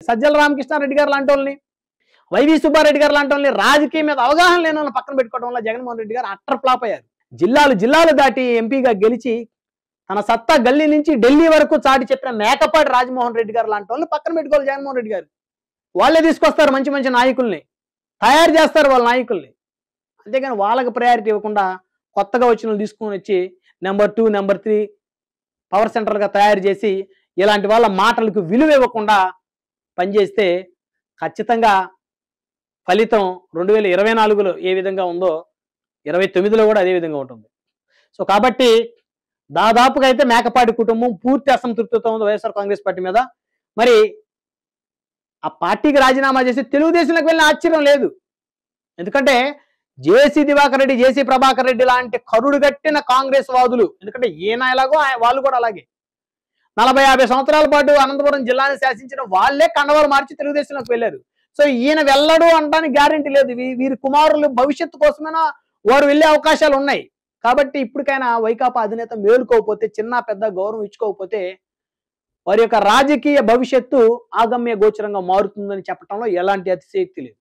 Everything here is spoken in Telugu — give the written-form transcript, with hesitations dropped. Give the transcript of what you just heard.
సజ్జల రామకృష్ణారెడ్డి గారు లాంటి వాళ్ళని, వైవి సుబ్బారెడ్డి గారు లాంటి వాళ్ళని, రాజకీయం మీద అవగాహన లేని వాళ్ళని పక్కన పెట్టుకోవడం వల్ల జగన్మోహన్ రెడ్డి గారు అట్టర్ ఫ్లాప్ అయ్యారు. జిల్లాలు దాటి ఎంపీగా గెలిచి తన సత్తా గల్లీ నుంచి ఢిల్లీ వరకు చాటి చెప్పిన మేకపాటి రాజమోహన్ రెడ్డి గారు లాంటి వాళ్ళని పక్కన పెట్టుకోవాలి జగన్మోహన్ రెడ్డి గారు. వాళ్ళే తీసుకొస్తారు మంచి మంచి నాయకుల్ని, తయారు చేస్తారు వాళ్ళ నాయకుల్ని. అంతేగాని వాళ్ళకి ప్రయారిటీ ఇవ్వకుండా కొత్తగా వచ్చిన వాళ్ళు తీసుకుని వచ్చి నెంబర్ 2, నెంబర్ 3 పవర్ సెంటర్గా తయారు చేసి ఇలాంటి వాళ్ళ మాటలకు విలువ ఇవ్వకుండా పనిచేస్తే ఖచ్చితంగా ఫలితం 2024లో ఏ విధంగా ఉందో 29లో కూడా అదే విధంగా ఉంటుంది. సో కాబట్టి దాదాపుగా అయితే మేకపాటి కుటుంబం పూర్తి అసంతృప్తితో ఉంది వైఎస్ఆర్ కాంగ్రెస్ పార్టీ మీద. మరి ఆ పార్టీకి రాజీనామా చేసి తెలుగుదేశంలోకి వెళ్ళిన ఆశ్చర్యం లేదు. ఎందుకంటే జేసీ దివాకర్ రెడ్డి, జేసీ ప్రభాకర్ రెడ్డి లాంటి కరుడు గట్టిన కాంగ్రెస్ వాదులు, ఎందుకంటే ఈయన ఎలాగో వాళ్ళు కూడా అలాగే 40-50 సంవత్సరాల పాటు అనంతపురం జిల్లాని శాసించిన వాళ్ళే కండవాలు మార్చి తెలుగుదేశంలోకి వెళ్ళారు. సో ఈయన వెళ్ళడు అనడానికి గ్యారెంటీ లేదు. వీరి కుమారులు భవిష్యత్తు కోసమైనా వారు వెళ్ళే అవకాశాలు ఉన్నాయి. కాబట్టి ఇప్పటికైనా వైకాపా అధినేత మేలుకోకపోతే, చిన్న పెద్ద గౌరవం ఇచ్చుకోకపోతే వారి యొక్క రాజకీయ భవిష్యత్తు ఆగమ్య గోచరంగా మారుతుందని చెప్పడంలో ఎలాంటి అతిశయోక్తి లేదు.